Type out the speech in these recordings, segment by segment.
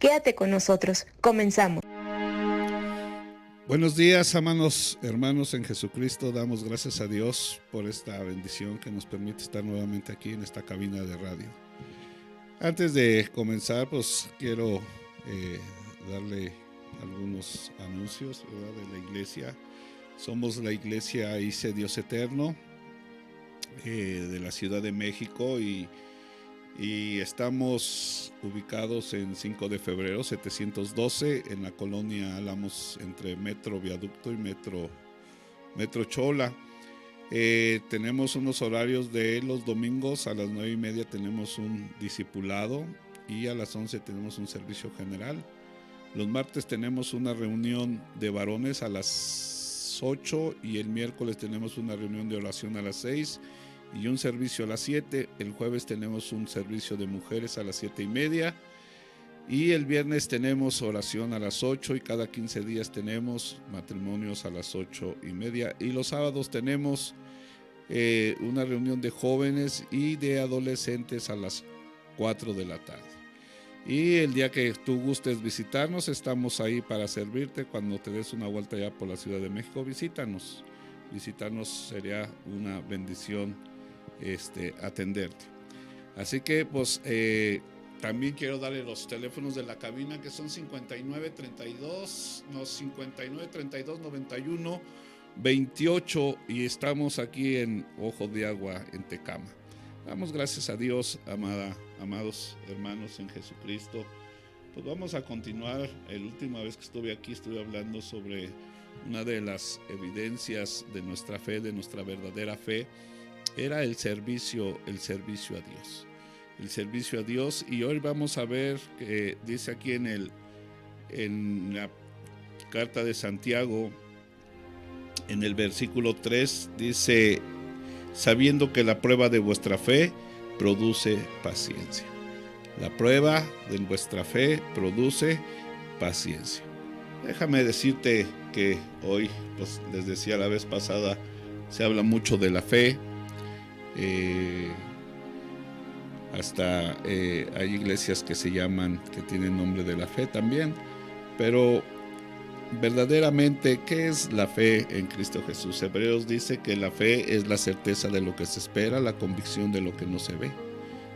Quédate con nosotros. Comenzamos. Buenos días, amados hermanos en Jesucristo. Damos gracias a Dios por esta bendición que nos permite estar nuevamente aquí en esta cabina de radio. Antes de comenzar, pues quiero darle algunos anuncios, ¿verdad?, de la iglesia. Somos la iglesia ICE Dios Eterno de la Ciudad de México y estamos ubicados en 5 de febrero 712 en la colonia Álamos, entre Metro Viaducto y Metro Chola. Tenemos unos horarios de los domingos a las 9:30 tenemos un discipulado y a las 11 tenemos un servicio general. Los martes tenemos una reunión de varones a las 8 y el miércoles tenemos una reunión de oración a las 6 y un servicio a las 7. El jueves tenemos un servicio de mujeres a las 7:30 y el viernes tenemos oración a las 8 y cada 15 días tenemos matrimonios a las 8:30 y los sábados tenemos una reunión de jóvenes y de adolescentes a las 4 de la tarde. Y el día que tú gustes visitarnos, estamos ahí para servirte. Cuando te des una vuelta ya por la Ciudad de México, visítanos. Visitarnos sería una bendición atenderte. Así que pues también quiero darle los teléfonos de la cabina, que son 59 32 91 28 y estamos aquí en Ojo de Agua, en Tecama. Damos gracias a Dios, amados hermanos en Jesucristo. Pues vamos a continuar. La última vez que estuve aquí estuve hablando sobre una de las evidencias de nuestra fe, de nuestra verdadera fe, era el servicio a Dios. El servicio a Dios, y hoy vamos a ver que dice aquí en la carta de Santiago, en el versículo 3, dice: sabiendo que la prueba de vuestra fe produce paciencia. La prueba de vuestra fe produce paciencia. Déjame decirte que hoy, pues les decía la vez pasada, se habla mucho de la fe. Hasta hay iglesias que tienen nombre de la fe también, pero verdaderamente, ¿qué es la fe en Cristo Jesús? Hebreos dice que la fe es la certeza de lo que se espera, la convicción de lo que no se ve.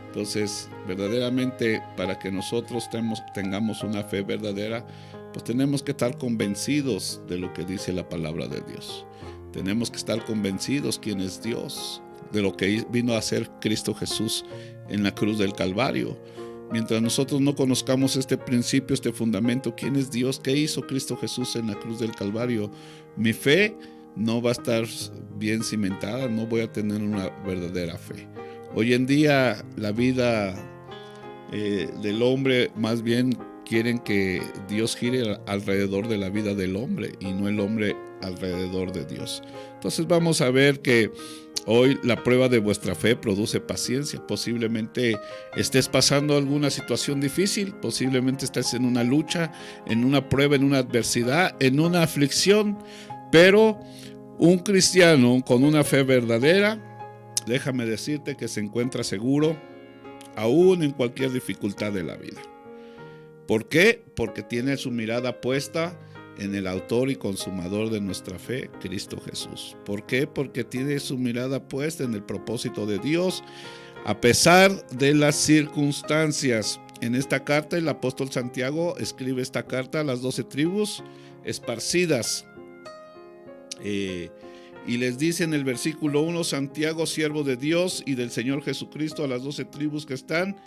Entonces, verdaderamente, para que nosotros tengamos una fe verdadera, pues tenemos que estar convencidos de lo que dice la palabra de Dios. Tenemos que estar convencidos quién es Dios, de lo que vino a hacer Cristo Jesús en la cruz del Calvario. Mientras nosotros no conozcamos este principio, este fundamento, quién es Dios, qué hizo Cristo Jesús en la cruz del Calvario, mi fe no va a estar bien cimentada, no voy a tener una verdadera fe. Hoy en día la vida del hombre, más bien quieren que Dios gire alrededor de la vida del hombre y no el hombre alrededor de Dios. Entonces vamos a ver que hoy la prueba de vuestra fe produce paciencia. Posiblemente estés pasando alguna situación difícil, posiblemente estés en una lucha, en una prueba, en una adversidad, en una aflicción, pero un cristiano con una fe verdadera, déjame decirte que se encuentra seguro aún en cualquier dificultad de la vida. ¿Por qué? Porque tiene su mirada puesta en el autor y consumador de nuestra fe, Cristo Jesús. ¿Por qué? Porque tiene su mirada puesta en el propósito de Dios, a pesar de las circunstancias. En esta carta, el apóstol Santiago escribe esta carta a las 12 tribus esparcidas. Y les dice en el versículo 1, Santiago, siervo de Dios y del Señor Jesucristo, a las 12 tribus que están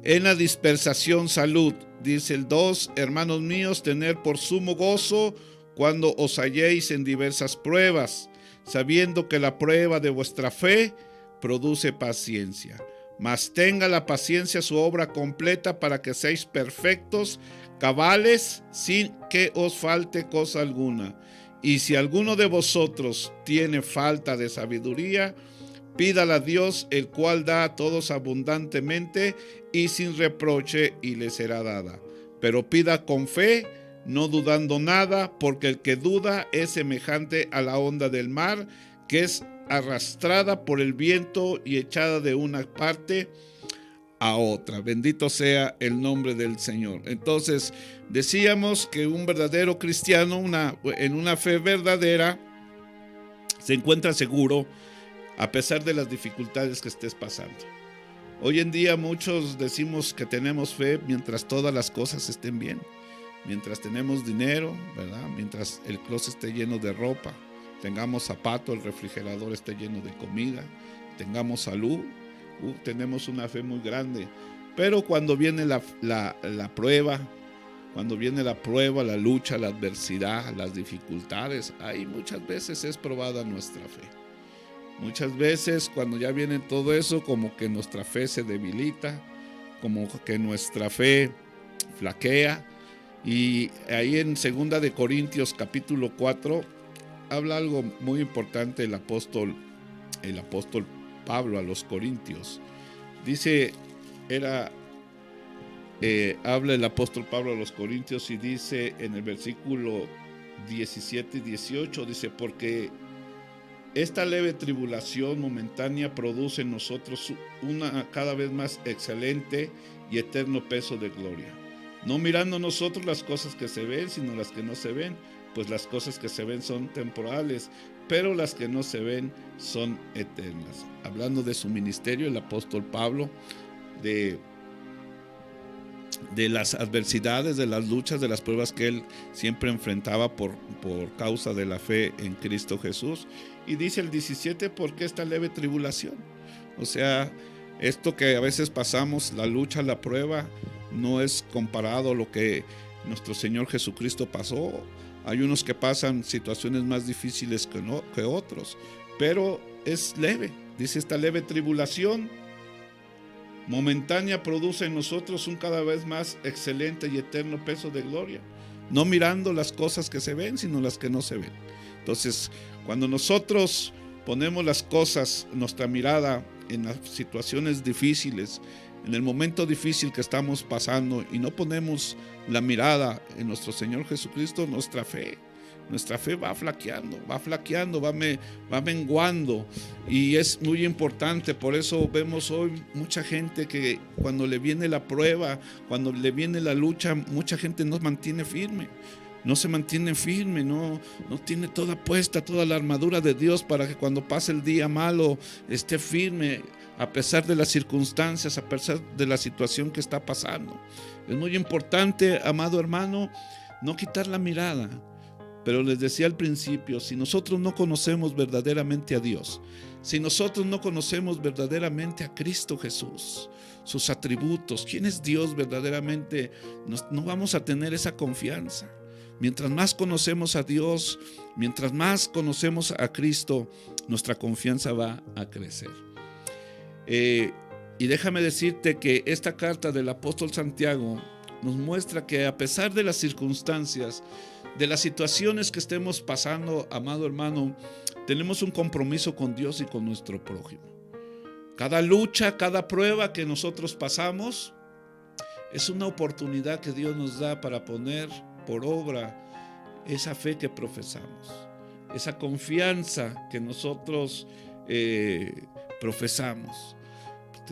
en la dispersación, salud. Dice el 2, hermanos míos, tener por sumo gozo cuando os halléis en diversas pruebas, sabiendo que la prueba de vuestra fe produce paciencia. Mas tenga la paciencia su obra completa para que seáis perfectos, cabales, sin que os falte cosa alguna. Y si alguno de vosotros tiene falta de sabiduría, pídala a Dios, el cual da a todos abundantemente y sin reproche, y le será dada. Pero pida con fe, no dudando nada, porque el que duda es semejante a la onda del mar, que es arrastrada por el viento y echada de una parte a otra. Bendito sea el nombre del Señor. Entonces, decíamos que un verdadero cristiano, en una fe verdadera, se encuentra seguro a pesar de las dificultades que estés pasando. Hoy en día muchos decimos que tenemos fe mientras todas las cosas estén bien, mientras tenemos dinero, ¿verdad? Mientras el closet esté lleno de ropa, tengamos zapatos, el refrigerador esté lleno de comida, tengamos salud, tenemos una fe muy grande. Pero cuando viene la prueba, la lucha, la adversidad, las dificultades, ahí muchas veces es probada nuestra fe. Muchas veces cuando ya viene todo eso, como que nuestra fe se debilita, como que nuestra fe flaquea. Y ahí en 2 de Corintios capítulo 4 habla algo muy importante el apóstol Pablo a los Corintios. Dice, habla el apóstol Pablo a los Corintios y dice en el versículo 17 y 18, dice, porque esta leve tribulación momentánea produce en nosotros una cada vez más excelente y eterno peso de gloria. No mirando nosotros las cosas que se ven, sino las que no se ven, pues las cosas que se ven son temporales, pero las que no se ven son eternas. Hablando de su ministerio, el apóstol Pablo, de las adversidades, de las luchas, de las pruebas que él siempre enfrentaba por causa de la fe en Cristo Jesús. Y dice el 17, porque esta leve tribulación, o sea, esto que a veces pasamos, la lucha, la prueba, no es comparado a lo que nuestro Señor Jesucristo pasó. Hay unos que pasan situaciones más difíciles que otros, pero es leve. Dice, esta leve tribulación momentánea produce en nosotros un cada vez más excelente y eterno peso de gloria, no mirando las cosas que se ven, sino las que no se ven. Entonces, cuando nosotros ponemos las cosas, nuestra mirada en las situaciones difíciles, en el momento difícil que estamos pasando, y no ponemos la mirada en nuestro Señor Jesucristo, nuestra fe va flaqueando, va menguando, y es muy importante. Por eso vemos hoy mucha gente que cuando le viene la prueba, cuando le viene la lucha, mucha gente no se mantiene firme, no tiene toda la armadura de Dios para que cuando pase el día malo esté firme a pesar de las circunstancias, a pesar de la situación que está pasando. Es muy importante, amado hermano, no quitar la mirada. Pero les decía al principio, si nosotros no conocemos verdaderamente a Dios, si nosotros no conocemos verdaderamente a Cristo Jesús, sus atributos, quién es Dios verdaderamente, no vamos a tener esa confianza. Mientras más conocemos a Dios, mientras más conocemos a Cristo, nuestra confianza va a crecer. Y déjame decirte que esta carta del apóstol Santiago nos muestra que a pesar de las circunstancias, de las situaciones que estemos pasando, amado hermano, tenemos un compromiso con Dios y con nuestro prójimo. Cada lucha, cada prueba que nosotros pasamos es una oportunidad que Dios nos da para poner por obra esa fe que profesamos, esa confianza que nosotros profesamos.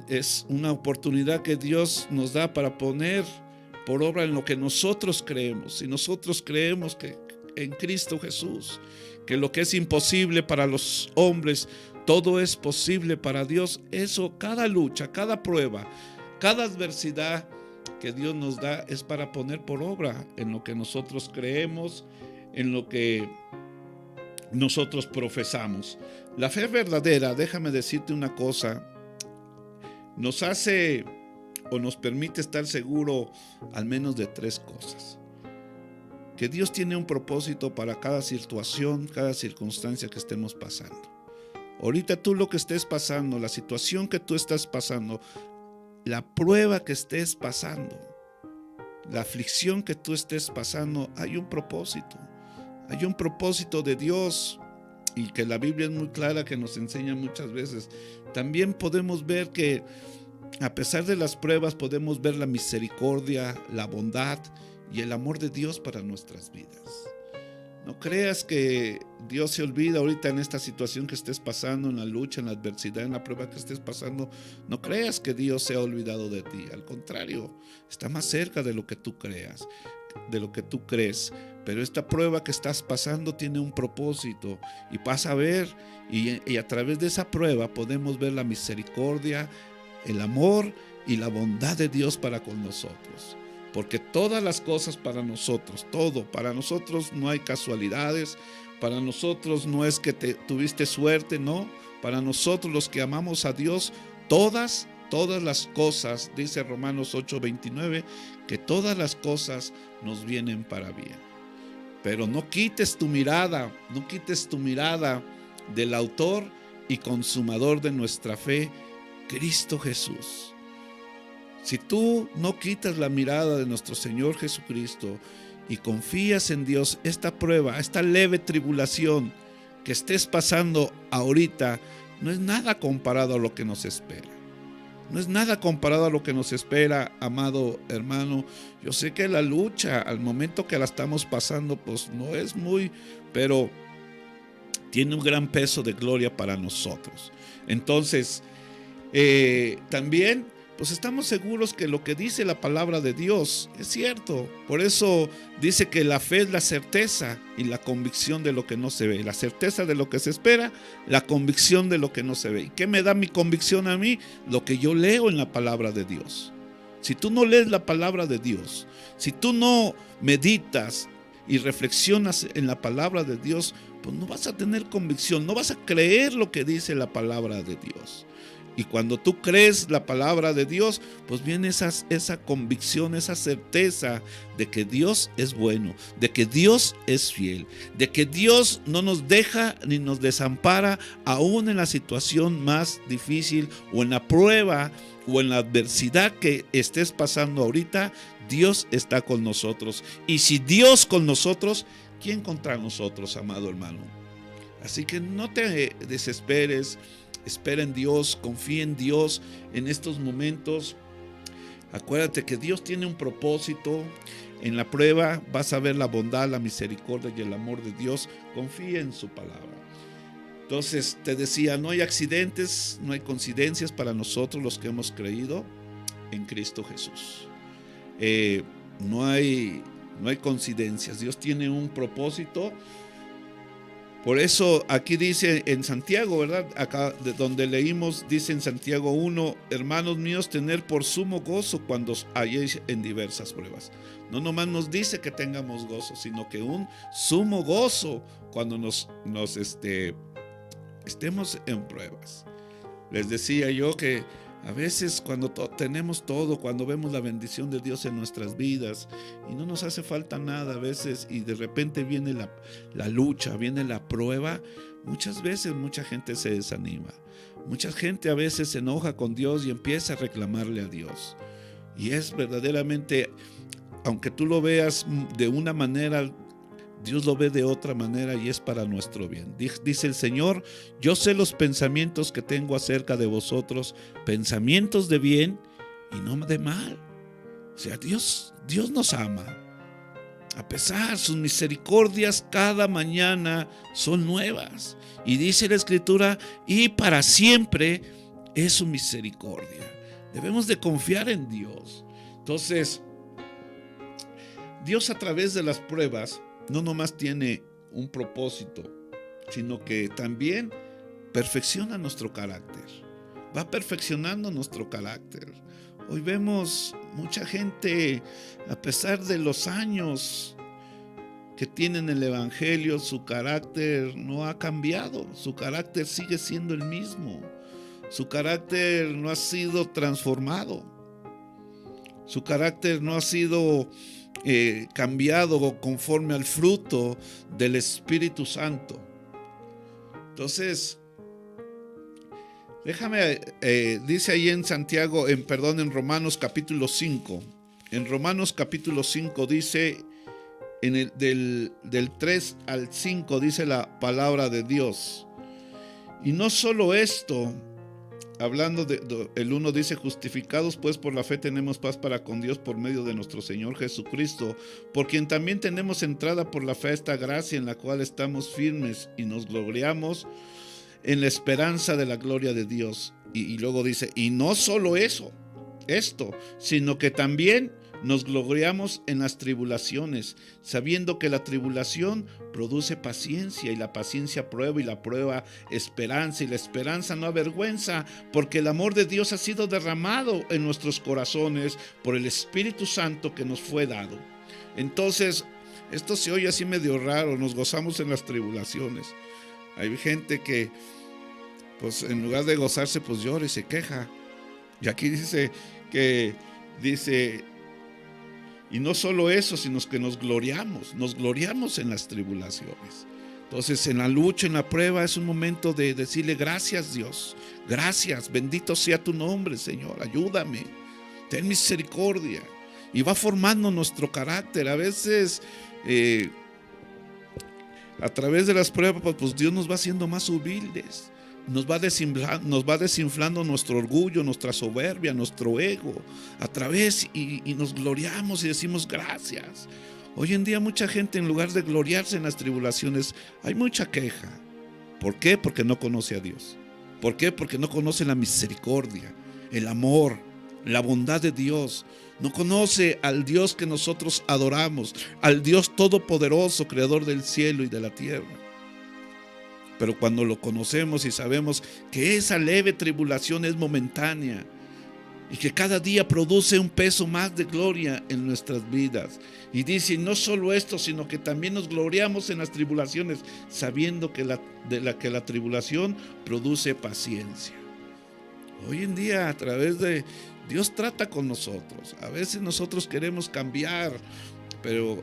Es una oportunidad que Dios nos da para poner por obra en lo que nosotros creemos. Si nosotros creemos que en Cristo Jesús, que lo que es imposible para los hombres, todo es posible para Dios, eso, cada lucha, cada prueba, cada adversidad que Dios nos da es para poner por obra en lo que nosotros creemos, en lo que nosotros profesamos. La fe verdadera, déjame decirte una cosa, nos hace o nos permite estar seguro al menos de 3 cosas. Que Dios tiene un propósito para cada situación, cada circunstancia que estemos pasando. Ahorita tú lo que estés pasando, la situación que tú estás pasando, la prueba que estés pasando, la aflicción que tú estés pasando, hay un propósito. Hay un propósito de Dios, y que la Biblia es muy clara, que nos enseña muchas veces. También podemos ver que a pesar de las pruebas podemos ver la misericordia, la bondad y el amor de Dios para nuestras vidas. No creas que Dios se olvida ahorita en esta situación que estés pasando, en la lucha, en la adversidad, en la prueba que estés pasando. No creas que Dios se ha olvidado de ti. Al contrario, está más cerca de lo que tú creas, de lo que tú crees. Pero esta prueba que estás pasando tiene un propósito y vas a ver, y a través de esa prueba podemos ver la misericordia, el amor y la bondad de Dios para con nosotros. Porque todas las cosas para nosotros, todo, para nosotros no hay casualidades, para nosotros no es que tuviste suerte, no. Para nosotros los que amamos a Dios, todas las cosas, dice Romanos 8:29, que todas las cosas nos vienen para bien. Pero no quites tu mirada del autor y consumador de nuestra fe, Cristo Jesús. Si tú no quitas la mirada de nuestro Señor Jesucristo y confías en Dios, esta prueba, esta leve tribulación que estés pasando ahorita, no es nada comparado a lo que nos espera. No es nada comparado a lo que nos espera, amado hermano. Yo sé que la lucha, al momento que la estamos pasando, pues no es muy, pero tiene un gran peso de gloria para nosotros. Entonces, también pues estamos seguros que lo que dice la palabra de Dios es cierto. Por eso dice que la fe es la certeza y la convicción de lo que no se ve. La certeza de lo que se espera, la convicción de lo que no se ve. ¿Y qué me da mi convicción a mí? Lo que yo leo en la palabra de Dios. Si tú no lees la palabra de Dios, si tú no meditas y reflexionas en la palabra de Dios, pues no vas a tener convicción, no vas a creer lo que dice la palabra de Dios. Y cuando tú crees la palabra de Dios, pues viene esa convicción, esa certeza de que Dios es bueno, de que Dios es fiel, de que Dios no nos deja ni nos desampara aún en la situación más difícil o en la prueba o en la adversidad que estés pasando ahorita. Dios está con nosotros. Y si Dios con nosotros, ¿quién contra nosotros, amado hermano? Así que no te desesperes. Espera en Dios, confía en Dios en estos momentos. Acuérdate que Dios tiene un propósito. En la prueba vas a ver la bondad, la misericordia y el amor de Dios. Confía en su palabra. Entonces te decía, no hay accidentes, no hay coincidencias para nosotros los que hemos creído en Cristo Jesús. No hay coincidencias. Dios tiene un propósito. Por eso aquí dice en Santiago, ¿verdad? Acá de donde leímos, dice en Santiago 1, hermanos míos, tener por sumo gozo cuando halléis en diversas pruebas. No nomás nos dice que tengamos gozo, sino que un sumo gozo cuando estemos en pruebas. Les decía yo que a veces cuando tenemos todo, cuando vemos la bendición de Dios en nuestras vidas y no nos hace falta nada a veces y de repente viene la lucha, viene la prueba, muchas veces mucha gente se desanima. Mucha gente a veces se enoja con Dios y empieza a reclamarle a Dios. Y es verdaderamente, aunque tú lo veas de una manera, Dios lo ve de otra manera y es para nuestro bien. Dice el Señor, yo sé los pensamientos que tengo acerca de vosotros, pensamientos de bien y no de mal. O sea, Dios nos ama. A pesar, sus misericordias cada mañana son nuevas. Y dice la Escritura, y para siempre es su misericordia. Debemos de confiar en Dios. Entonces, Dios a través de las pruebas no nomás tiene un propósito, sino que también perfecciona nuestro carácter. Va perfeccionando nuestro carácter. Hoy vemos mucha gente, a pesar de los años que tienen el Evangelio, su carácter no ha cambiado. Su carácter sigue siendo el mismo. Su carácter no ha sido transformado. Su carácter no ha sido cambiado conforme al fruto del Espíritu Santo. Entonces, déjame, dice ahí en en Romanos capítulo 5. En Romanos capítulo 5 dice, del 3 al 5 dice la palabra de Dios. Y no solo esto, hablando el 1 dice: justificados pues por la fe tenemos paz para con Dios por medio de nuestro Señor Jesucristo, por quien también tenemos entrada por la fe a esta gracia en la cual estamos firmes y nos gloriamos en la esperanza de la gloria de Dios. Y luego dice: y no solo esto, sino que también nos gloriamos en las tribulaciones, sabiendo que la tribulación produce paciencia, y la paciencia prueba, y la prueba esperanza, y la esperanza no avergüenza, porque el amor de Dios ha sido derramado en nuestros corazones por el Espíritu Santo que nos fue dado. Entonces, esto se oye así medio raro: nos gozamos en las tribulaciones. Hay gente que, pues en lugar de gozarse, pues llora y se queja. Y aquí dice y no solo eso, sino que nos gloriamos en las tribulaciones. Entonces, en la lucha, en la prueba, es un momento de decirle: gracias, Dios, gracias, bendito sea tu nombre, Señor, ayúdame, ten misericordia. Y va formando nuestro carácter. A veces, a través de las pruebas, pues Dios nos va haciendo más humildes. Nos va desinflando nuestro orgullo, nuestra soberbia, nuestro ego a través, y nos gloriamos y decimos gracias. Hoy en día mucha gente, en lugar de gloriarse en las tribulaciones, hay mucha queja. ¿Por qué? Porque no conoce a Dios. ¿Por qué? Porque no conoce la misericordia, el amor, la bondad de Dios. No conoce al Dios que nosotros adoramos, al Dios todopoderoso, creador del cielo y de la tierra. Pero cuando lo conocemos y sabemos que esa leve tribulación es momentánea y que cada día produce un peso más de gloria en nuestras vidas, y dice: no solo esto, sino que también nos gloriamos en las tribulaciones, sabiendo que la tribulación produce paciencia. Hoy en día, a través de Dios, trata con nosotros. A veces nosotros queremos cambiar,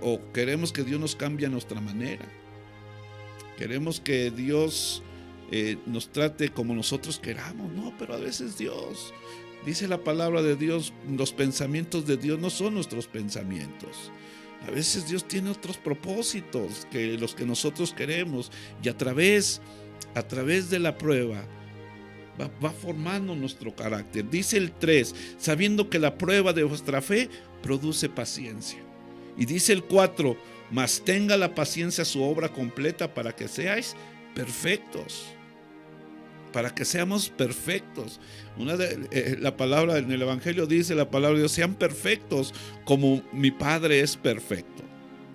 o queremos que Dios nos cambie a nuestra manera. Queremos que Dios nos trate como nosotros queramos. No, pero a veces Dios, dice la palabra de Dios, los pensamientos de Dios no son nuestros pensamientos. A veces Dios tiene otros propósitos que los que nosotros queremos, y a través de la prueba va formando nuestro carácter. Dice el 3: sabiendo que la prueba de vuestra fe produce paciencia. Y dice el 4: mas tenga la paciencia su obra completa, para que seáis perfectos. Para que seamos perfectos. La palabra en el Evangelio dice, la palabra de Dios: sean perfectos como mi Padre es perfecto.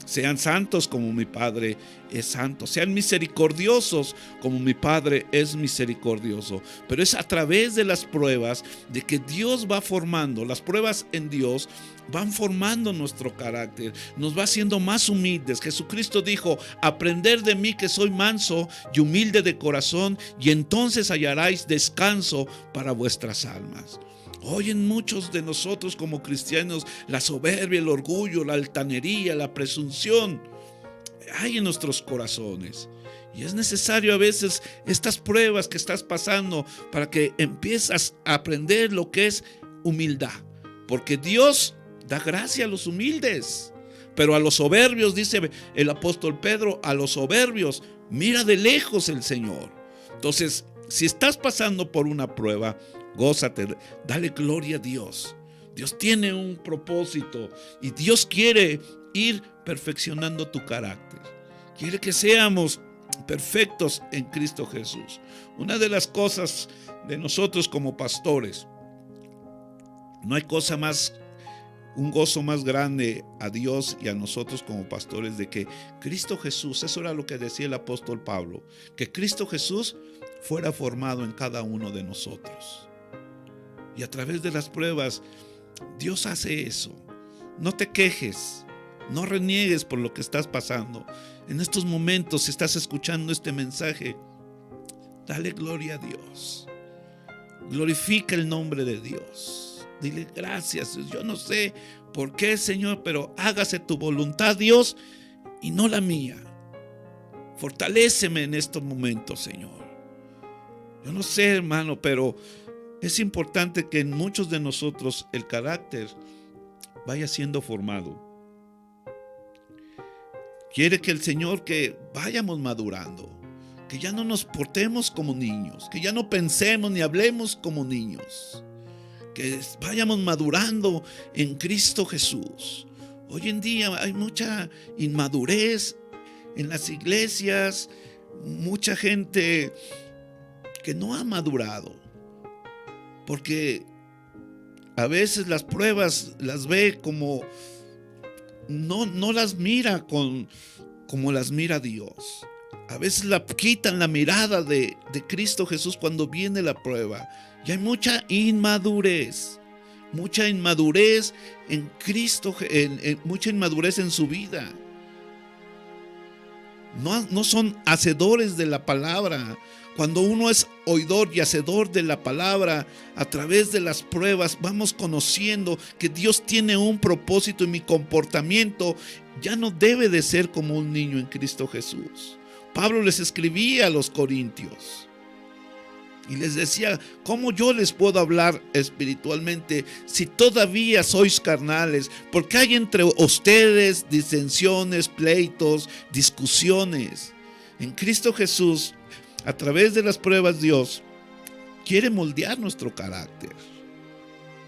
Sean santos como mi Padre es santo. Sean misericordiosos como mi Padre es misericordioso. Pero es a través de las pruebas de que Dios va formando. Las pruebas en Dios van formando nuestro carácter, nos va haciendo más humildes. Jesucristo dijo: aprended de mí, que soy manso y humilde de corazón, y entonces hallaréis descanso para vuestras almas. Hoy en muchos de nosotros como cristianos, la soberbia, el orgullo, la altanería, la presunción hay en nuestros corazones. Y es necesario a veces estas pruebas que estás pasando para que empiezas a aprender lo que es humildad. Porque Dios da gracia a los humildes, pero a los soberbios, dice el apóstol Pedro, a los soberbios mira de lejos el Señor. Entonces, si estás pasando por una prueba, gózate, dale gloria a Dios. Dios tiene un propósito y Dios quiere ir perfeccionando tu carácter. Quiere que seamos perfectos en Cristo Jesús. Una de las cosas de nosotros como pastores, no hay cosa más, un gozo más grande a Dios y a nosotros como pastores, de que Cristo Jesús, eso era lo que decía el apóstol Pablo, que Cristo Jesús fuera formado en cada uno de nosotros. Y a través de las pruebas, Dios hace eso. No te quejes, no reniegues por lo que estás pasando. En estos momentos, si estás escuchando este mensaje, dale gloria a Dios. Glorifica el nombre de Dios. Dile gracias. Yo no sé por qué, Señor, pero hágase tu voluntad, Dios, y no la mía. Fortaléceme en estos momentos, Señor. Yo no sé, hermano, pero es importante que en muchos de nosotros el carácter vaya siendo formado. Quiere que el Señor que vayamos madurando, que ya no nos portemos como niños, que ya no pensemos ni hablemos como niños, que vayamos madurando en Cristo Jesús. Hoy en día hay mucha inmadurez en las iglesias, mucha gente que no ha madurado, porque a veces las pruebas las ve como, no las mira como las mira Dios. A veces quitan la mirada de Cristo Jesús cuando viene la prueba. Y hay mucha inmadurez en Cristo, mucha inmadurez en su vida. No son hacedores de la palabra. Cuando uno es oidor y hacedor de la palabra, a través de las pruebas vamos conociendo que Dios tiene un propósito, y mi comportamiento ya no debe de ser como un niño en Cristo Jesús. Pablo les escribía a los corintios y les decía: ¿cómo yo les puedo hablar espiritualmente si todavía sois carnales? Porque hay entre ustedes disensiones, pleitos, discusiones. En Cristo Jesús, a través de las pruebas, Dios quiere moldear nuestro carácter.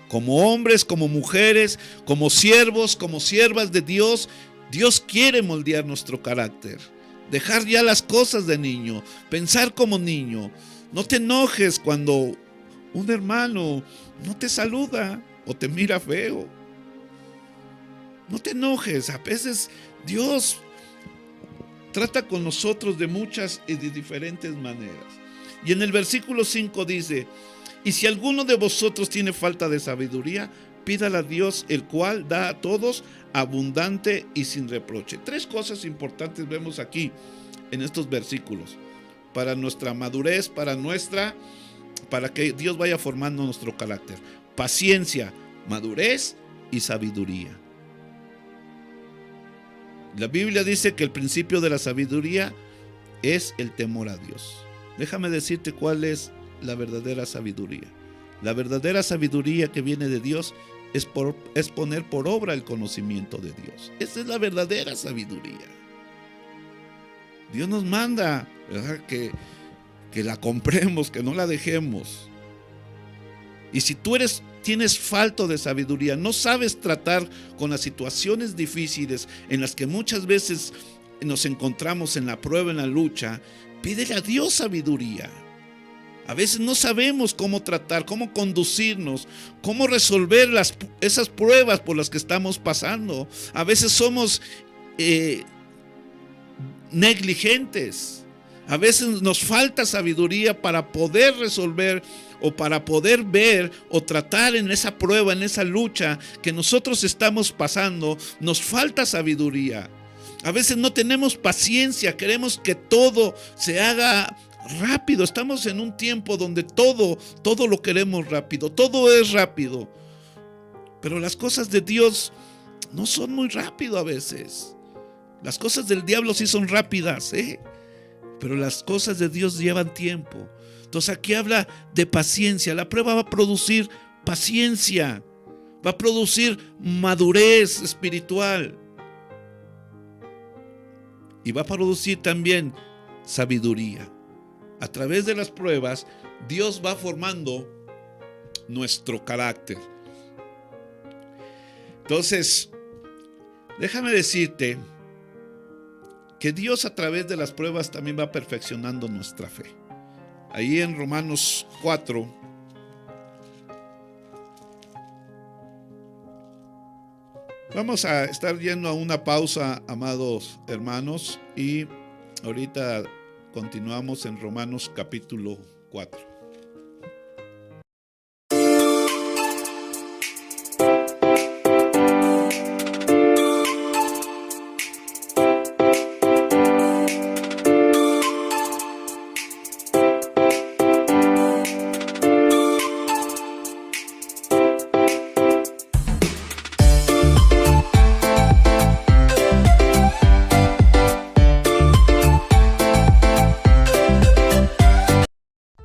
Como hombres, como mujeres, como siervos, como siervas de Dios, Dios quiere moldear nuestro carácter. Dejar ya las cosas de niño, pensar como niño. No te enojes cuando un hermano no te saluda o te mira feo. No te enojes. A veces Dios trata con nosotros de muchas y de diferentes maneras. Y en el versículo 5 dice: y si alguno de vosotros tiene falta de sabiduría, pídala a Dios, el cual da a todos abundante y sin reproche. 3 cosas importantes vemos aquí en estos versículos para nuestra madurez, para que Dios vaya formando nuestro carácter: paciencia, madurez y sabiduría. La Biblia dice que el principio de la sabiduría es el temor a Dios. Déjame decirte cuál es la verdadera sabiduría. La verdadera sabiduría que viene de Dios es poner por obra el conocimiento de Dios. Esa es la verdadera sabiduría. Dios nos manda, ¿verdad?, que la compremos, que no la dejemos. Y si tú tienes falta de sabiduría, no sabes tratar con las situaciones difíciles en las que muchas veces nos encontramos en la prueba, en la lucha, pídele a Dios sabiduría. A veces no sabemos cómo tratar, cómo conducirnos, cómo resolver esas pruebas por las que estamos pasando. A veces somos negligentes. A veces nos falta sabiduría para poder resolver o para poder ver o tratar en esa prueba, en esa lucha que nosotros estamos pasando. Nos falta sabiduría. A veces no tenemos paciencia, queremos que todo se haga rápido. Estamos en un tiempo donde todo lo queremos rápido, todo es rápido. Pero las cosas de Dios no son muy rápido a veces. Las cosas del diablo sí son rápidas, pero las cosas de Dios llevan tiempo. Entonces aquí habla de paciencia. La prueba va a producir paciencia, va a producir madurez espiritual y va a producir también sabiduría. A través de las pruebas, Dios va formando nuestro carácter. Entonces, déjame decirte que Dios a través de las pruebas también va perfeccionando nuestra fe. Ahí en Romanos 4, vamos a estar yendo a una pausa, amados hermanos, y ahorita continuamos en Romanos capítulo 4.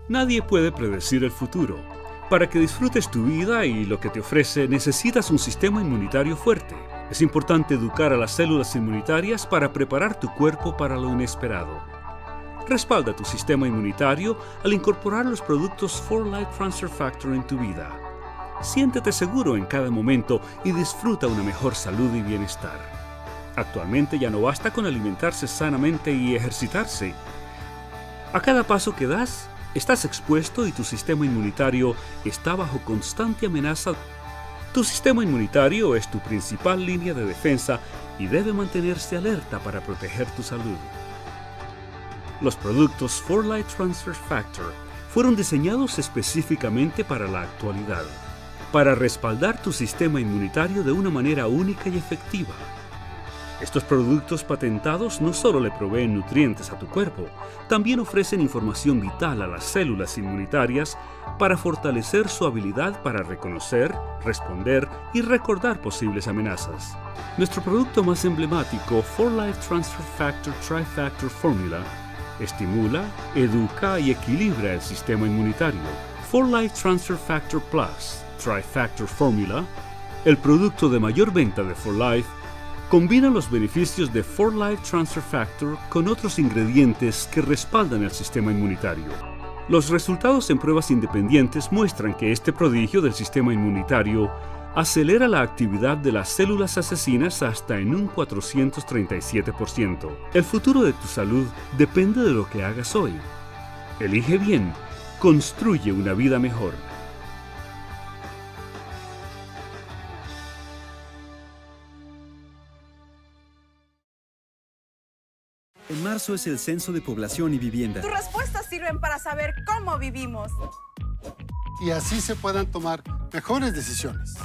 Nadie puede predecir el futuro. Para que disfrutes tu vida y lo que te ofrece, necesitas un sistema inmunitario fuerte. Es importante educar a las células inmunitarias para preparar tu cuerpo para lo inesperado. Respalda tu sistema inmunitario al incorporar los productos 4Life Transfer Factor en tu vida. Siéntete seguro en cada momento y disfruta una mejor salud y bienestar. Actualmente ya no basta con alimentarse sanamente y ejercitarse. A cada paso que das, estás expuesto y tu sistema inmunitario está bajo constante amenaza. Tu sistema inmunitario es tu principal línea de defensa y debe mantenerse alerta para proteger tu salud. Los productos 4Life Transfer Factor fueron diseñados específicamente para la actualidad, para respaldar tu sistema inmunitario de una manera única y efectiva. Estos productos patentados no solo le proveen nutrientes a tu cuerpo, también ofrecen información vital a las células inmunitarias para fortalecer su habilidad para reconocer, responder y recordar posibles amenazas. Nuestro producto más emblemático, 4Life Transfer Factor Trifactor Formula, estimula, educa y equilibra el sistema inmunitario. 4Life Transfer Factor Plus Trifactor Formula, el producto de mayor venta de 4Life, combina los beneficios de 4Life Transfer Factor con otros ingredientes que respaldan el sistema inmunitario. Los resultados en pruebas independientes muestran que este prodigio del sistema inmunitario acelera la actividad de las células asesinas hasta en un 437%. El futuro de tu salud depende de lo que hagas hoy. Elige bien, construye una vida mejor. En marzo es el Censo de Población y Vivienda. Tus respuestas sirven para saber cómo vivimos. Y así se puedan tomar mejores decisiones.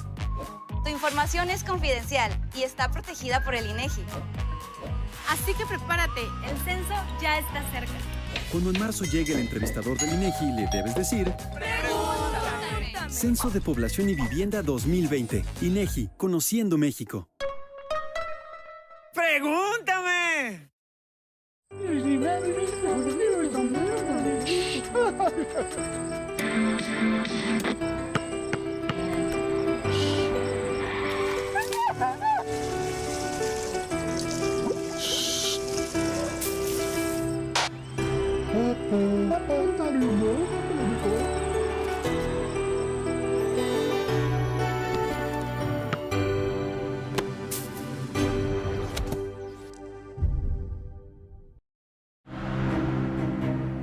Tu información es confidencial y está protegida por el INEGI. Así que prepárate, el censo ya está cerca. Cuando en marzo llegue el entrevistador del INEGI, le debes decir: ¡Pregúntame! Censo de Población y Vivienda 2020. INEGI, Conociendo México. ¡Pregúntame!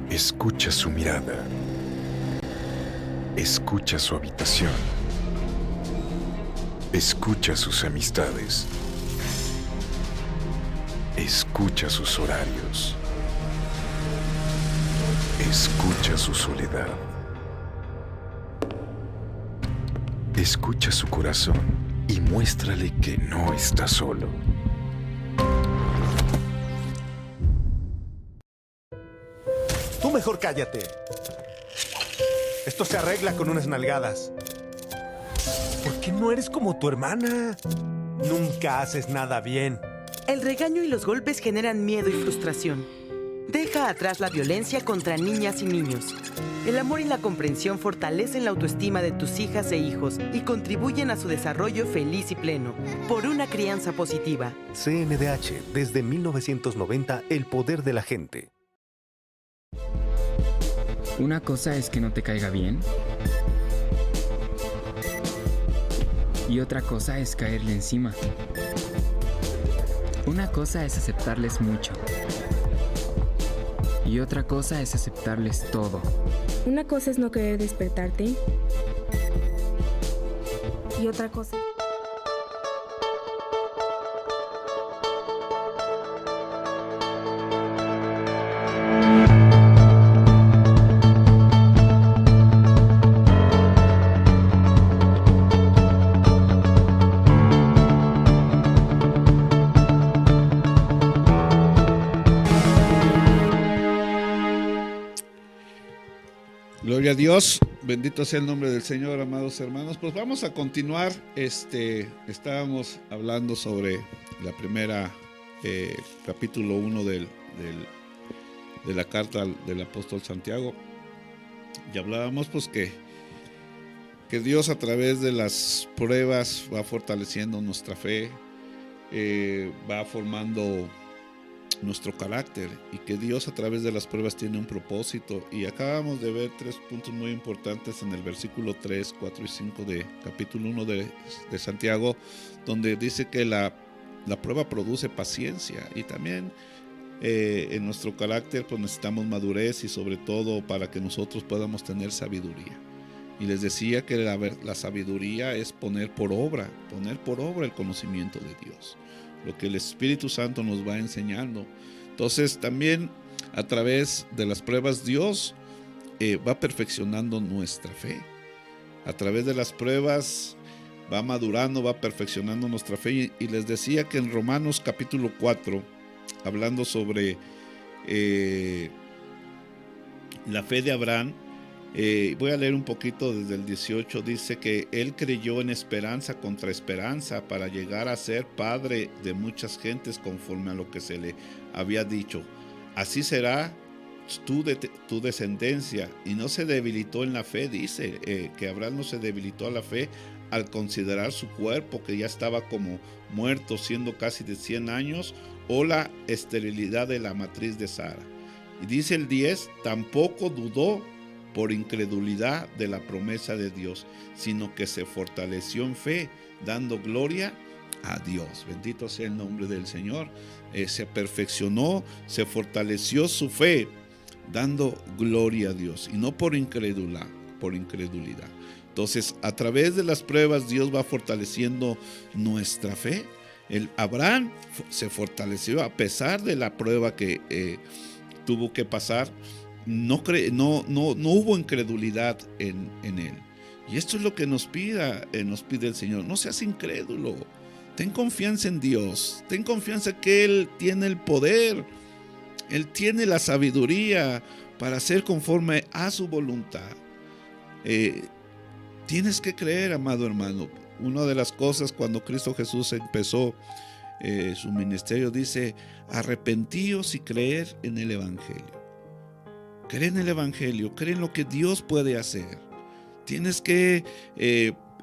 Escucha su mirada. Escucha su habitación. Escucha sus amistades. Escucha sus horarios. Escucha su soledad. Escucha su corazón y muéstrale que no está solo. Tú mejor cállate. Esto se arregla con unas nalgadas. ¿Por qué no eres como tu hermana? Nunca haces nada bien. El regaño y los golpes generan miedo y frustración. Deja atrás la violencia contra niñas y niños. El amor y la comprensión fortalecen la autoestima de tus hijas e hijos y contribuyen a su desarrollo feliz y pleno. Por una crianza positiva. CNDH, desde 1990, el poder de la gente. Una cosa es que no te caiga bien. Y otra cosa es caerle encima. Una cosa es aceptarles mucho. Y otra cosa es aceptarles todo. Una cosa es no querer despertarte. Y otra cosa... Gloria a Dios, bendito sea el nombre del Señor, amados hermanos. Pues vamos a continuar. Estábamos hablando sobre la primera capítulo 1 de la carta del apóstol Santiago. Y hablábamos pues que Dios a través de las pruebas va fortaleciendo nuestra fe, va formando nuestro carácter y que Dios a través de las pruebas tiene un propósito. Y acabamos de ver 3 puntos muy importantes en el versículo 3, 4 y 5 de capítulo 1 de Santiago, donde dice que la prueba produce paciencia, y también en nuestro carácter pues necesitamos madurez, y sobre todo para que nosotros podamos tener sabiduría. Y les decía que la sabiduría es poner por obra el conocimiento de Dios, lo que el Espíritu Santo nos va enseñando. Entonces también a través de las pruebas Dios va perfeccionando nuestra fe. A través de las pruebas va madurando, va perfeccionando nuestra fe. Y les decía que en Romanos capítulo 4, hablando sobre la fe de Abraham, voy a leer un poquito desde el 18. Dice que él creyó en esperanza contra esperanza para llegar a ser padre de muchas gentes, conforme a lo que se le había dicho: así será tu descendencia. Y no se debilitó en la fe. Dice que Abraham no se debilitó a la fe al considerar su cuerpo, que ya estaba como muerto, siendo casi de 100 años, o la esterilidad de la matriz de Sara. Y dice el 10, tampoco dudó por incredulidad de la promesa de Dios, sino que se fortaleció en fe, dando gloria a Dios. Bendito sea el nombre del Señor. Se perfeccionó, se fortaleció su fe, dando gloria a Dios, y no por incredulidad. Entonces, a través de las pruebas, Dios va fortaleciendo nuestra fe. Abraham se fortaleció a pesar de la prueba que tuvo que pasar. No hubo incredulidad en él. Y esto es lo que nos pide el Señor. No seas incrédulo. Ten confianza en Dios. Ten confianza que Él tiene el poder. Él tiene la sabiduría para hacer conforme a su voluntad. Tienes que creer, amado hermano. Una de las cosas cuando Cristo Jesús empezó su ministerio, dice: arrepentíos y creer en el Evangelio. Cree en el Evangelio, cree en lo que Dios puede hacer. Tienes que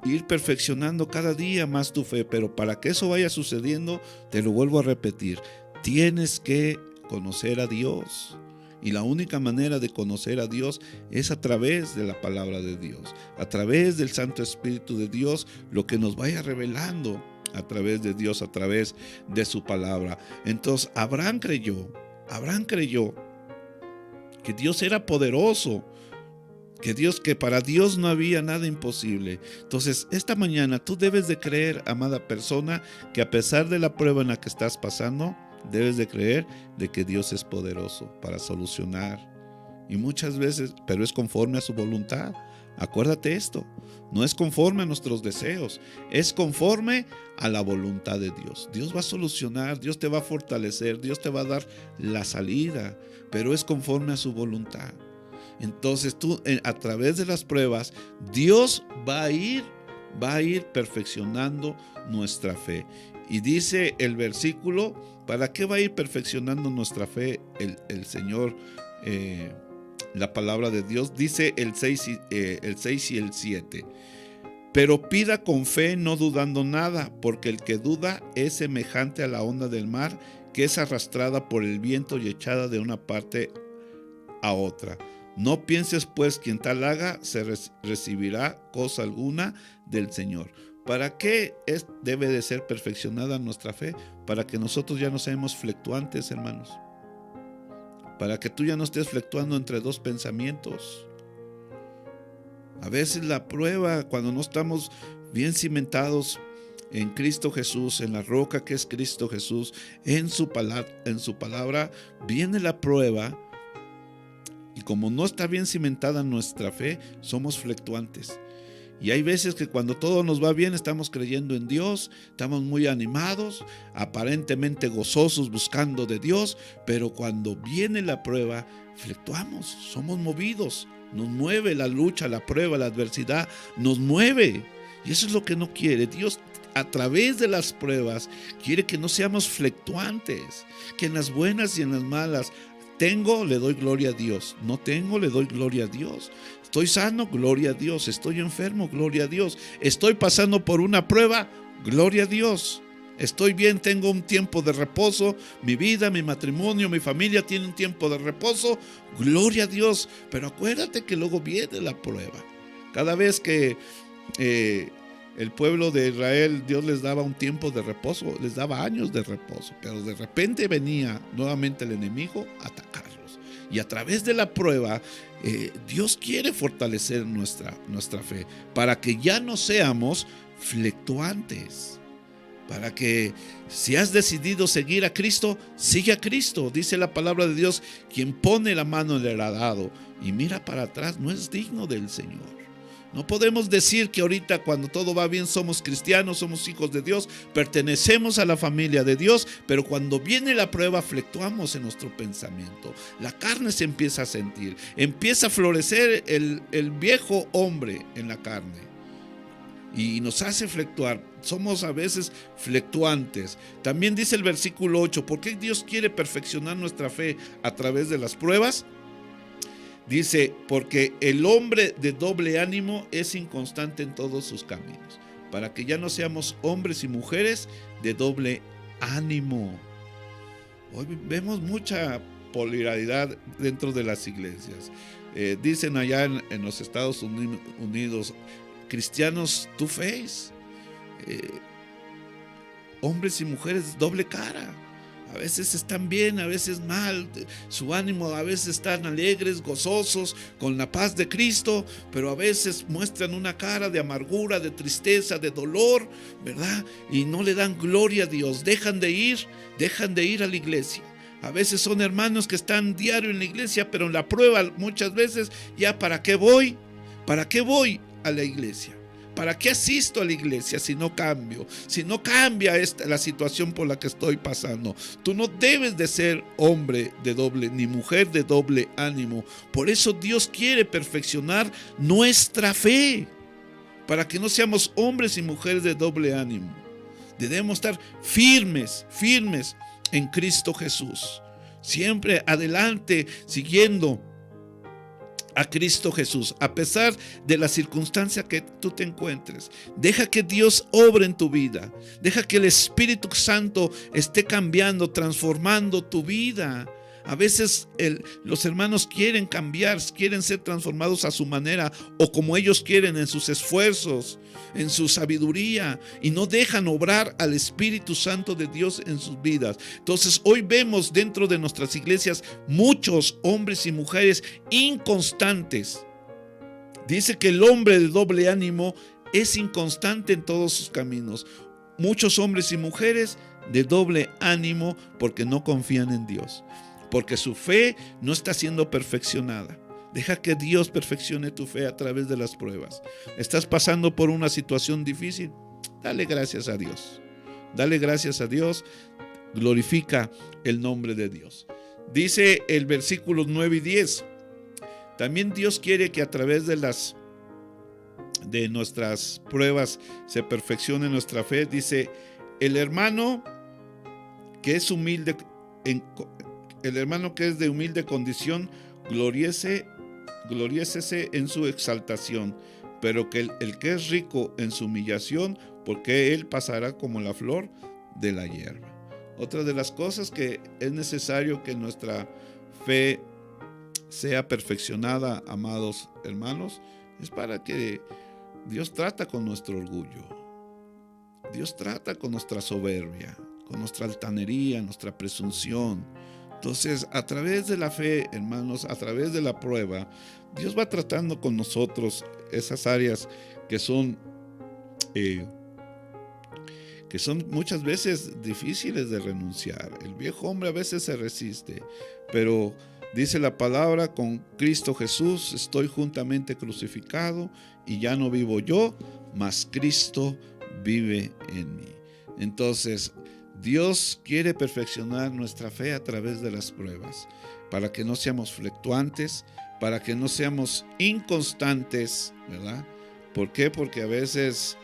ir perfeccionando cada día más tu fe, pero para que eso vaya sucediendo, te lo vuelvo a repetir, tienes que conocer a Dios. Y la única manera de conocer a Dios es a través de la palabra de Dios, a través del Santo Espíritu de Dios, lo que nos vaya revelando a través de Dios, a través de su palabra. Entonces Abraham creyó que Dios era poderoso, que para Dios no había nada imposible. Entonces, esta mañana tú debes de creer, amada persona, que a pesar de la prueba en la que estás pasando, debes de creer de que Dios es poderoso para solucionar. Y muchas veces, pero es conforme a su voluntad. Acuérdate esto, no es conforme a nuestros deseos, es conforme a la voluntad de Dios. Dios va a solucionar, Dios te va a fortalecer, Dios te va a dar la salida, pero es conforme a su voluntad. Entonces tú, a través de las pruebas, Dios va a ir perfeccionando nuestra fe. Y dice el versículo, ¿para qué va a ir perfeccionando nuestra fe el Señor? La palabra de Dios dice el 6 y el 7. Pero pida con fe, no dudando nada, porque el que duda es semejante a la onda del mar, que es arrastrada por el viento y echada de una parte a otra. No pienses pues quien tal haga se recibirá cosa alguna del Señor. ¿Para qué debe de ser perfeccionada nuestra fe? Para que nosotros ya no seamos fluctuantes, hermanos. Para que tú ya no estés fluctuando entre dos pensamientos. A veces la prueba, cuando no estamos bien cimentados en Cristo Jesús, en la roca que es Cristo Jesús, en su palabra, viene la prueba. Y como no está bien cimentada nuestra fe, somos fluctuantes. Y hay veces que cuando todo nos va bien, estamos creyendo en Dios, estamos muy animados, aparentemente gozosos buscando de Dios, pero cuando viene la prueba, fluctuamos, somos movidos, nos mueve la lucha, la prueba, la adversidad, nos mueve. Y eso es lo que no quiere. Dios, a través de las pruebas, quiere que no seamos fluctuantes, que en las buenas y en las malas, tengo, le doy gloria a Dios. No tengo, le doy gloria a Dios. Estoy sano, gloria a Dios. Estoy enfermo, gloria a Dios. Estoy pasando por una prueba, gloria a Dios. estoy bien, tengo un tiempo de reposo, mi vida, mi matrimonio, mi familia tiene un tiempo de reposo, gloria a Dios, pero acuérdate que luego viene la prueba. Cada vez que el pueblo de Israel, Dios les daba un tiempo de reposo, les daba años de reposo, pero de repente venía nuevamente el enemigo a atacarlos. Y a través de la prueba, Dios quiere fortalecer nuestra fe para que ya no seamos fluctuantes. Para que si has decidido seguir a Cristo, sigue a Cristo. Dice la palabra de Dios, quien pone la mano en el arado y mira para atrás no es digno del Señor. No podemos decir que ahorita cuando todo va bien somos cristianos, somos hijos de Dios, pertenecemos a la familia de Dios, pero cuando viene la prueba fluctuamos en nuestro pensamiento. La carne se empieza a sentir, empieza a florecer el viejo hombre en la carne y nos hace fluctuar. Somos a veces fluctuantes. También dice el versículo 8, ¿por qué Dios quiere perfeccionar nuestra fe a través de las pruebas? Dice, porque el hombre de doble ánimo es inconstante en todos sus caminos, para que ya no seamos hombres y mujeres de doble ánimo. Hoy vemos mucha polaridad dentro de las iglesias. Dicen allá en los Estados Unidos, cristianos two-face, hombres y mujeres doble cara. A veces están bien, a veces mal, su ánimo a veces están alegres, gozosos, con la paz de Cristo, pero a veces muestran una cara de amargura, de tristeza, de dolor, ¿verdad? Y no le dan gloria a Dios, dejan de ir a la iglesia. A veces son hermanos que están diario en la iglesia, pero en la prueba muchas veces, ya ¿para qué voy? ¿Para qué voy a la iglesia? ¿Para qué asisto a la iglesia si no cambio? Si no cambia la situación por la que estoy pasando. Tú no debes de ser hombre de doble, ni mujer de doble ánimo. Por eso Dios quiere perfeccionar nuestra fe, para que no seamos hombres y mujeres de doble ánimo. Debemos estar firmes en Cristo Jesús. Siempre adelante, siguiendo a Cristo Jesús, a pesar de la circunstancia que tú te encuentres. Deja que Dios obre en tu vida. Deja que el Espíritu Santo esté cambiando, transformando tu vida. A veces los hermanos quieren cambiar, quieren ser transformados a su manera o como ellos quieren, en sus esfuerzos, en su sabiduría, y no dejan obrar al Espíritu Santo de Dios en sus vidas. Entonces hoy vemos dentro de nuestras iglesias muchos hombres y mujeres inconstantes. Dice que el hombre de doble ánimo es inconstante en todos sus caminos. Muchos hombres y mujeres de doble ánimo porque no confían en Dios, porque su fe no está siendo perfeccionada. Deja que Dios perfeccione tu fe a través de las pruebas. ¿Estás pasando por una situación difícil? Dale gracias a Dios. Dale gracias a Dios. Glorifica el nombre de Dios. Dice el versículo 9 y 10. También Dios quiere que a través de nuestras pruebas se perfeccione nuestra fe. Dice, el hermano que es humilde, el hermano que es de humilde condición, gloriésese en su exaltación, pero que el que es rico en su humillación, porque él pasará como la flor de la hierba. Otra de las cosas que es necesario que nuestra fe sea perfeccionada, amados hermanos, es para que Dios trata con nuestro orgullo. Dios trata con nuestra soberbia, con nuestra altanería, nuestra presunción. Entonces, a través de la fe, hermanos, a través de la prueba, Dios va tratando con nosotros esas áreas que son muchas veces difíciles de renunciar. El viejo hombre a veces se resiste, pero dice la palabra, con Cristo Jesús estoy juntamente crucificado y ya no vivo yo, mas Cristo vive en mí. Entonces, Dios quiere perfeccionar nuestra fe a través de las pruebas, para que no seamos fluctuantes, para que no seamos inconstantes, ¿verdad? ¿Por qué? Porque a veces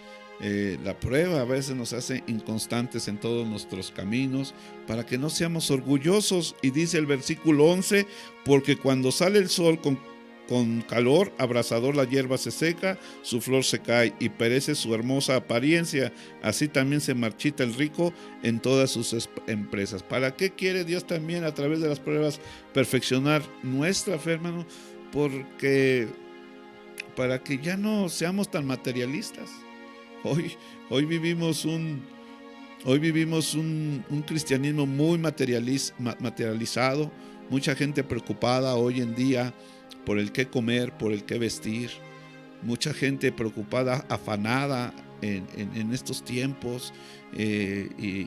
la prueba a veces nos hace inconstantes en todos nuestros caminos, para que no seamos orgullosos. Y dice el versículo 11, porque cuando sale el sol con calor abrasador la hierba se seca, su flor se cae y perece su hermosa apariencia. Así también se marchita el rico en todas sus empresas. ¿Para qué quiere Dios también a través de las pruebas perfeccionar nuestra fe, hermano? Porque para que ya no seamos tan materialistas. Hoy vivimos un cristianismo muy materializado, mucha gente preocupada hoy en día por el qué comer, por el qué vestir, mucha gente preocupada, afanada en estos tiempos y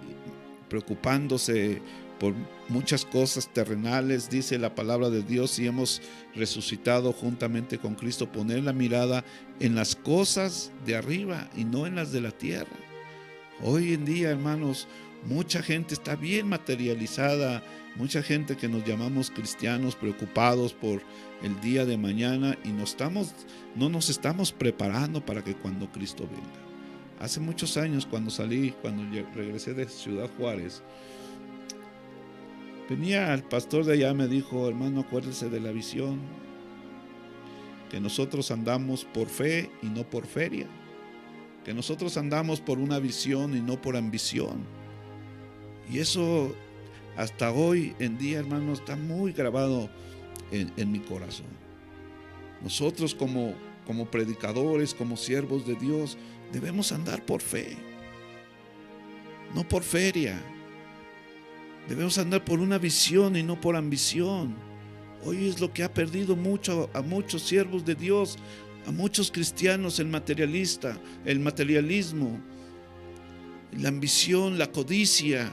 preocupándose por muchas cosas terrenales. Dice la palabra de Dios, si hemos resucitado juntamente con Cristo, poner la mirada en las cosas de arriba y no en las de la tierra. Hoy en día, hermanos, mucha gente está bien materializada, mucha gente que nos llamamos cristianos preocupados por el día de mañana y no nos estamos preparando para que cuando Cristo venga. Hace muchos años cuando regresé de Ciudad Juárez, venía el pastor de allá, me dijo, hermano, acuérdese de la visión, que nosotros andamos por fe y no por feria, que nosotros andamos por una visión y no por ambición. Y eso hasta hoy en día, hermano, está muy grabado en mi corazón. Nosotros como predicadores, como siervos de Dios, debemos andar por fe, no por feria. Debemos andar por una visión y no por ambición. Hoy es lo que ha perdido a muchos siervos de Dios, a muchos cristianos, el materialismo, la ambición, la codicia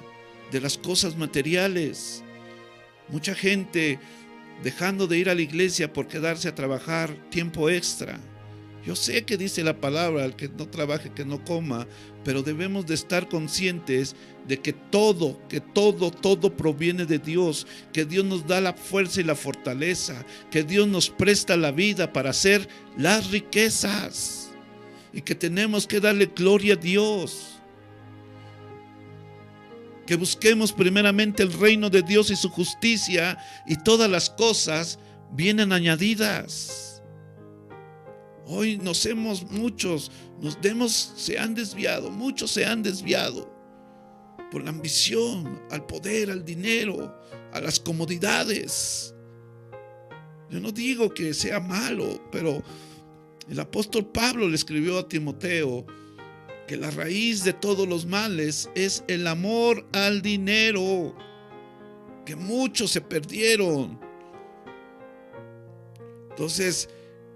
de las cosas materiales. Mucha gente dejando de ir a la iglesia por quedarse a trabajar tiempo extra. Yo sé que dice la palabra, el que no trabaje, que no coma, pero debemos de estar conscientes de que todo proviene de Dios, que Dios nos da la fuerza y la fortaleza, que Dios nos presta la vida para hacer las riquezas y que tenemos que darle gloria a Dios. Que busquemos primeramente el reino de Dios y su justicia y todas las cosas vienen añadidas. Hoy muchos se han desviado por la ambición, al poder, al dinero, a las comodidades. Yo no digo que sea malo, pero el apóstol Pablo le escribió a Timoteo que la raíz de todos los males es el amor al dinero, que muchos se perdieron. Entonces,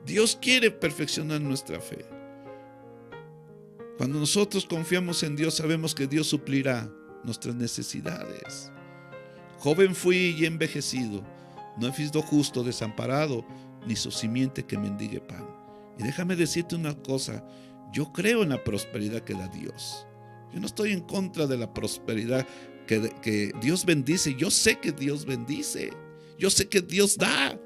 Dios quiere perfeccionar nuestra fe. Cuando nosotros confiamos en Dios, sabemos que Dios suplirá nuestras necesidades. Joven fui y envejecido, no he visto justo desamparado, ni su simiente que mendigue pan. Y déjame decirte una cosa, yo creo en la prosperidad que da Dios. Yo no estoy en contra de la prosperidad que Dios bendice. Yo sé que Dios bendice, yo sé que Dios da.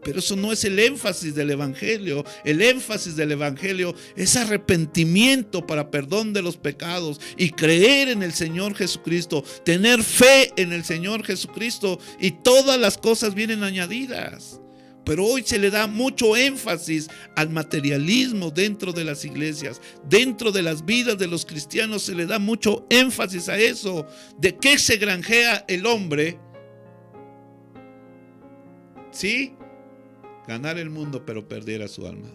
Pero eso no es el énfasis del Evangelio. El énfasis del Evangelio es arrepentimiento para perdón de los pecados y creer en el Señor Jesucristo, tener fe en el Señor Jesucristo y todas las cosas vienen añadidas. Pero hoy se le da mucho énfasis al materialismo dentro de las iglesias, dentro de las vidas de los cristianos se le da mucho énfasis a eso. ¿De qué se granjea el hombre? ¿Sí? Ganar el mundo pero perder a su alma.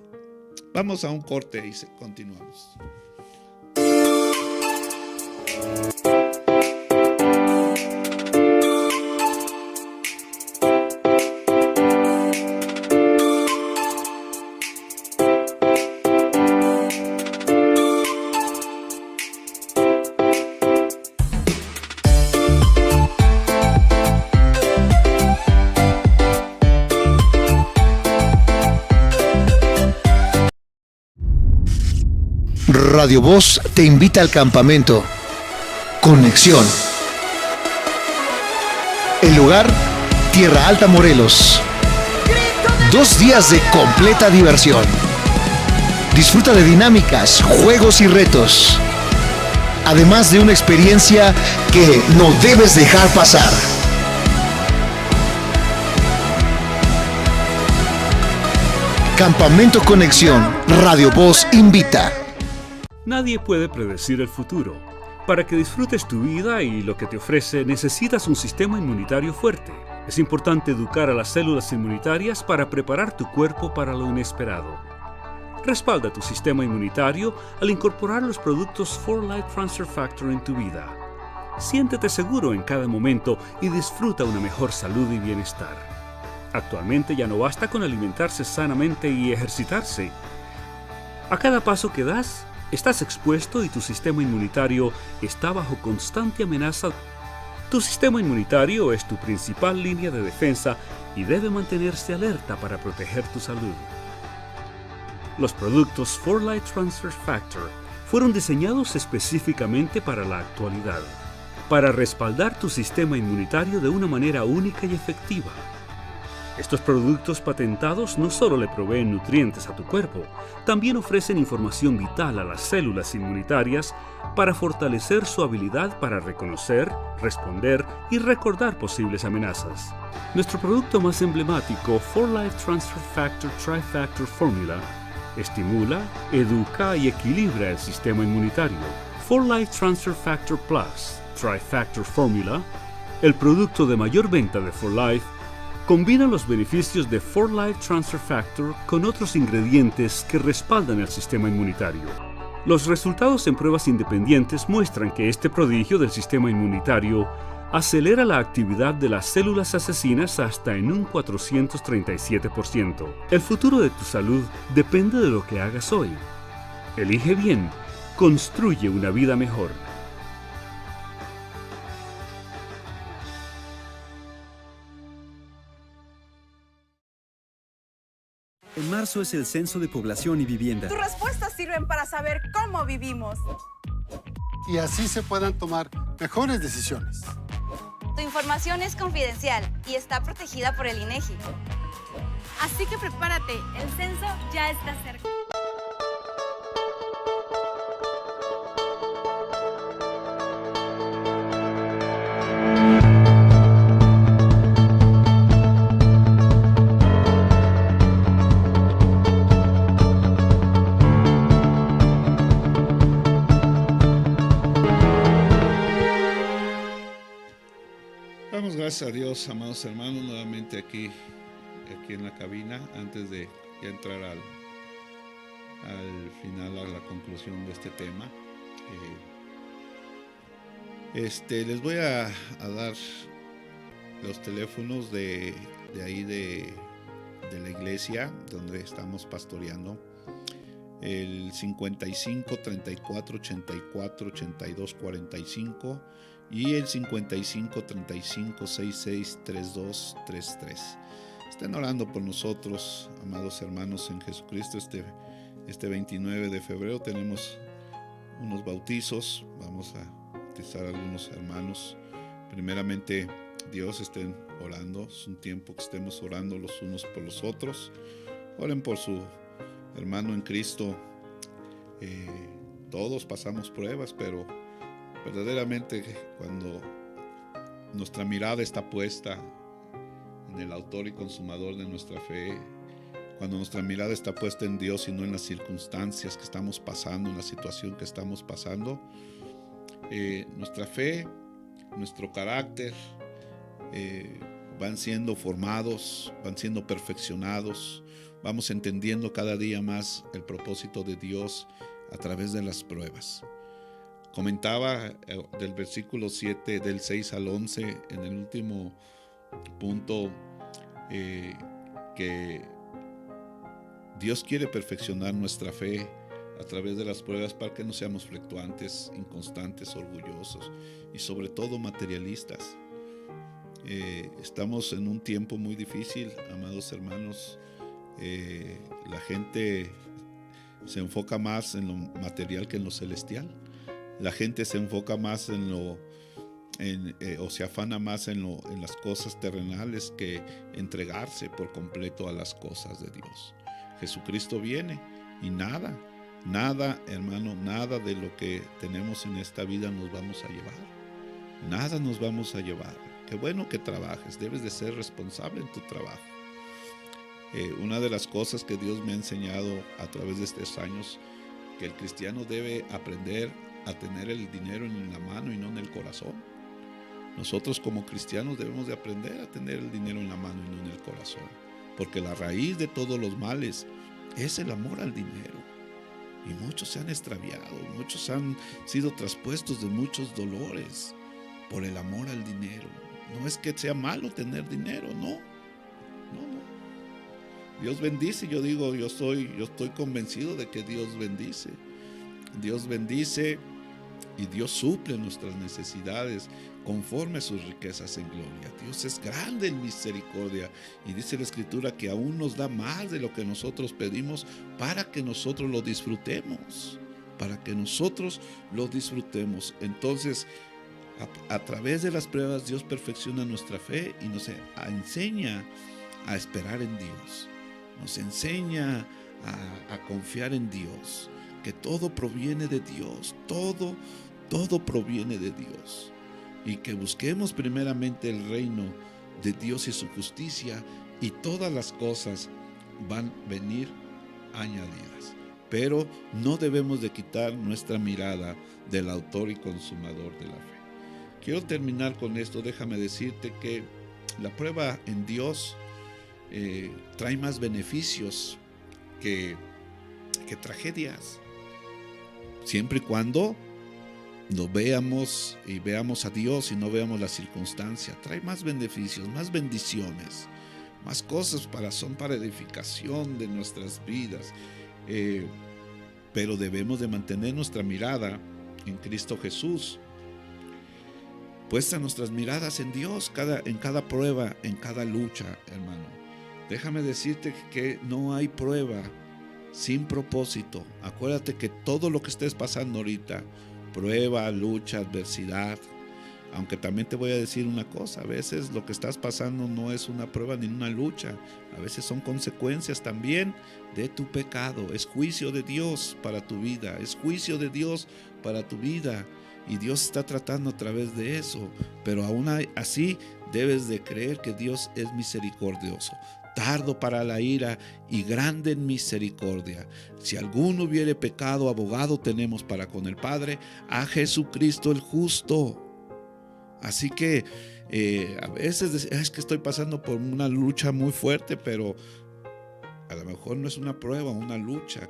Vamos a un corte y continuamos. Radio Voz te invita al campamento Conexión. El lugar, Tierra Alta, Morelos. 2 días de completa diversión. Disfruta de dinámicas, juegos y retos. Además de una experiencia que no debes dejar pasar. Campamento Conexión, Radio Voz invita. Nadie puede predecir el futuro. Para que disfrutes tu vida y lo que te ofrece, necesitas un sistema inmunitario fuerte. Es importante educar a las células inmunitarias para preparar tu cuerpo para lo inesperado. Respalda tu sistema inmunitario al incorporar los productos 4Life Transfer Factor en tu vida. Siéntete seguro en cada momento y disfruta una mejor salud y bienestar. Actualmente ya no basta con alimentarse sanamente y ejercitarse. A cada paso que das, estás expuesto y tu sistema inmunitario está bajo constante amenaza. Tu sistema inmunitario es tu principal línea de defensa y debe mantenerse alerta para proteger tu salud. Los productos 4Life Transfer Factor fueron diseñados específicamente para la actualidad, para respaldar tu sistema inmunitario de una manera única y efectiva. Estos productos patentados no solo le proveen nutrientes a tu cuerpo, también ofrecen información vital a las células inmunitarias para fortalecer su habilidad para reconocer, responder y recordar posibles amenazas. Nuestro producto más emblemático, 4Life Transfer Factor Tri-Factor Formula, estimula, educa y equilibra el sistema inmunitario. 4Life Transfer Factor Plus Tri-Factor Formula, el producto de mayor venta de 4Life, combina los beneficios de 4Life Transfer Factor con otros ingredientes que respaldan el sistema inmunitario. Los resultados en pruebas independientes muestran que este prodigio del sistema inmunitario acelera la actividad de las células asesinas hasta en un 437%. El futuro de tu salud depende de lo que hagas hoy. Elige bien, construye una vida mejor. En marzo es el Censo de Población y Vivienda. Tus respuestas sirven para saber cómo vivimos. Y así se puedan tomar mejores decisiones. Tu información es confidencial y está protegida por el INEGI. Así que prepárate, el censo ya está cerca. Damos gracias a Dios, amados hermanos, nuevamente aquí en la cabina, antes de ya entrar al final, a la conclusión de este tema. Les voy a dar los teléfonos de ahí de la iglesia donde estamos pastoreando. El 55 34 84 82 45 y el 55 35 66 32 33. Estén orando por nosotros, amados hermanos en Jesucristo. Este 29 de febrero tenemos unos bautizos. Vamos a bautizar a algunos hermanos. Primeramente, Dios, estén orando. Es un tiempo que estemos orando los unos por los otros. Oren por su hermano en Cristo. Todos pasamos pruebas, pero verdaderamente cuando nuestra mirada está puesta en el autor y consumador de nuestra fe, cuando nuestra mirada está puesta en Dios y no en las circunstancias que estamos pasando, en la situación que estamos pasando, nuestra fe, nuestro carácter van siendo formados, van siendo perfeccionados. Vamos entendiendo cada día más el propósito de Dios a través de las pruebas. Comentaba del versículo 7, del 6 al 11, en el último punto, que Dios quiere perfeccionar nuestra fe a través de las pruebas para que no seamos fluctuantes, inconstantes, orgullosos y sobre todo materialistas. Estamos en un tiempo muy difícil, amados hermanos. La gente se enfoca más en lo material que en lo celestial. La gente se enfoca más o se afana más en las cosas terrenales que entregarse por completo a las cosas de Dios. Jesucristo viene y nada, hermano, nada de lo que tenemos en esta vida nos vamos a llevar. Nada nos vamos a llevar. Qué bueno que trabajes, debes de ser responsable en tu trabajo. Una de las cosas que Dios me ha enseñado a través de estos años, que el cristiano debe aprender a tener el dinero en la mano y no en el corazón. Nosotros como cristianos debemos de aprender a tener el dinero en la mano y no en el corazón, porque la raíz de todos los males es el amor al dinero. Y muchos se han extraviado, muchos han sido traspuestos de muchos dolores por el amor al dinero. No es que sea malo tener dinero, no. Dios bendice, yo estoy convencido de que Dios bendice. Dios bendice y Dios suple nuestras necesidades conforme a sus riquezas en gloria. Dios es grande en misericordia y dice la Escritura que aún nos da más de lo que nosotros pedimos para que nosotros lo disfrutemos. Entonces, a través de las pruebas Dios perfecciona nuestra fe y nos enseña a esperar en Dios. Nos enseña a confiar en Dios, que todo proviene de Dios, todo proviene de Dios, y que busquemos primeramente el reino de Dios y su justicia, y todas las cosas van a venir añadidas. Pero no debemos de quitar nuestra mirada del autor y consumador de la fe. Quiero terminar con esto. Déjame decirte que la prueba en Dios trae más beneficios que tragedias, siempre y cuando nos veamos a Dios y no veamos la circunstancia. Trae más beneficios, más bendiciones, más cosas son para edificación de nuestras vidas, pero debemos de mantener nuestra mirada en Cristo Jesús, puesta nuestras miradas en Dios, en cada prueba, en cada lucha, hermano. Déjame decirte que no hay prueba sin propósito. Acuérdate que todo lo que estés pasando ahorita, prueba, lucha, adversidad, aunque también te voy a decir una cosa, a veces lo que estás pasando no es una prueba ni una lucha, a veces son consecuencias también de tu pecado. Es juicio de Dios para tu vida, y Dios está tratando a través de eso, pero aún así debes de creer que Dios es misericordioso, tardo para la ira y grande en misericordia. Si alguno hubiere pecado, abogado tenemos para con el Padre, a Jesucristo el justo. Así que a veces es que estoy pasando por una lucha muy fuerte, pero a lo mejor no es una prueba, una lucha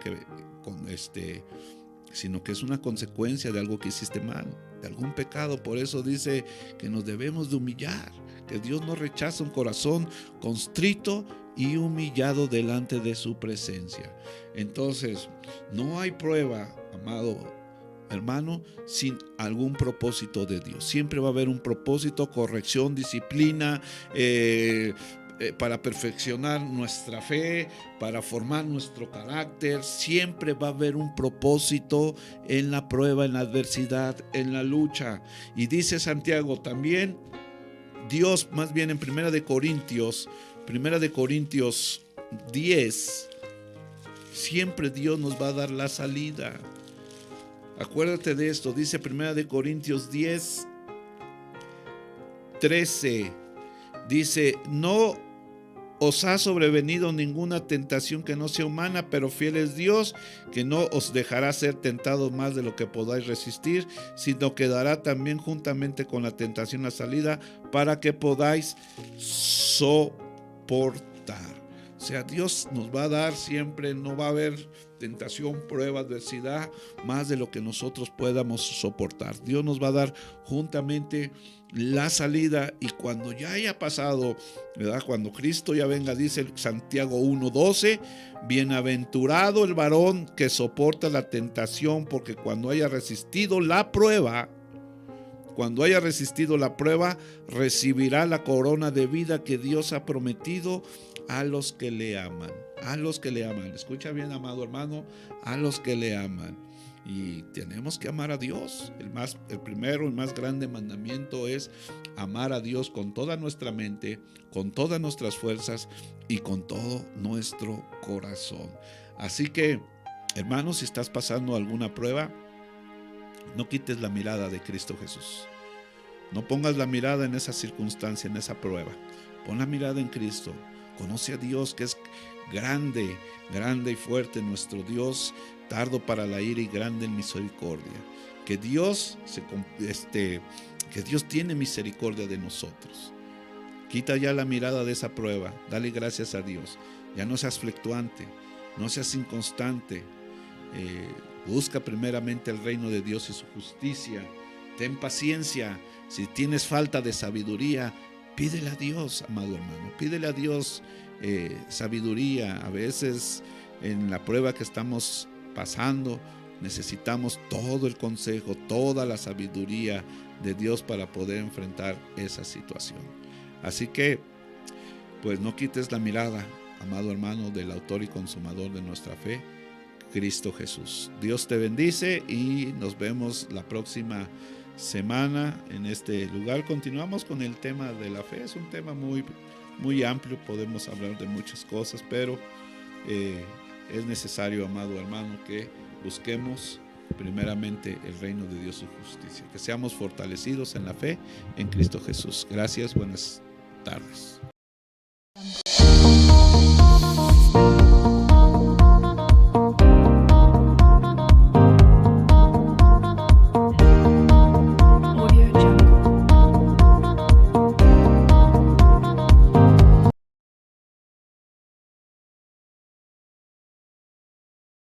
sino que es una consecuencia de algo que hiciste mal, de algún pecado. Por eso dice que nos debemos de humillar, que Dios no rechaza un corazón contrito y humillado delante de su presencia. Entonces, no hay prueba, amado hermano, sin algún propósito de Dios. Siempre va a haber un propósito, corrección, disciplina, para perfeccionar nuestra fe, para formar nuestro carácter. Siempre va a haber un propósito en la prueba, en la adversidad, en la lucha. Y dice Santiago también, Dios, más bien en 1 de Corintios 10, siempre Dios nos va a dar la salida. Acuérdate de esto, dice 1 de Corintios 10, 13, dice, no os ha sobrevenido ninguna tentación que no sea humana, pero fiel es Dios, que no os dejará ser tentados más de lo que podáis resistir, sino que dará también juntamente con la tentación la salida para que podáis soportar. O sea, Dios nos va a dar siempre, no va a haber tentación, prueba, adversidad, más de lo que nosotros podamos soportar. Dios nos va a dar juntamente la salida, y cuando ya haya pasado, ¿verdad? Cuando Cristo ya venga, dice Santiago 1:12, bienaventurado el varón que soporta la tentación, porque cuando haya resistido la prueba, recibirá la corona de vida que Dios ha prometido a los que le aman. A los que le aman. Escucha bien, amado hermano, a los que le aman. Y tenemos que amar a Dios. El primero y más grande mandamiento es amar a Dios con toda nuestra mente, con todas nuestras fuerzas y con todo nuestro corazón. Así que, hermanos, si estás pasando alguna prueba, no quites la mirada de Cristo Jesús. No pongas la mirada en esa circunstancia, en esa prueba. Pon la mirada en Cristo. Conoce a Dios, que es grande, grande y fuerte, nuestro Dios, tardo para la ira y grande en misericordia. Que Dios tiene misericordia de nosotros. Quita ya la mirada de esa prueba. Dale gracias a Dios. Ya no seas fluctuante, no seas inconstante. Busca primeramente el reino de Dios y su justicia. Ten paciencia. Si tienes falta de sabiduría, pídele a Dios, amado hermano. Pídele a Dios sabiduría. A veces en la prueba que estamos pasando necesitamos todo el consejo, toda la sabiduría de Dios para poder enfrentar esa situación. Así que, pues no quites la mirada, amado hermano, del autor y consumador de nuestra fe, Cristo Jesús. Dios te bendice y nos vemos la próxima semana en este lugar. Continuamos con el tema de la fe. Es un tema muy, muy amplio, podemos hablar de muchas cosas, pero es necesario, amado hermano, que busquemos primeramente el reino de Dios y su justicia, que seamos fortalecidos en la fe en Cristo Jesús. Gracias, buenas tardes.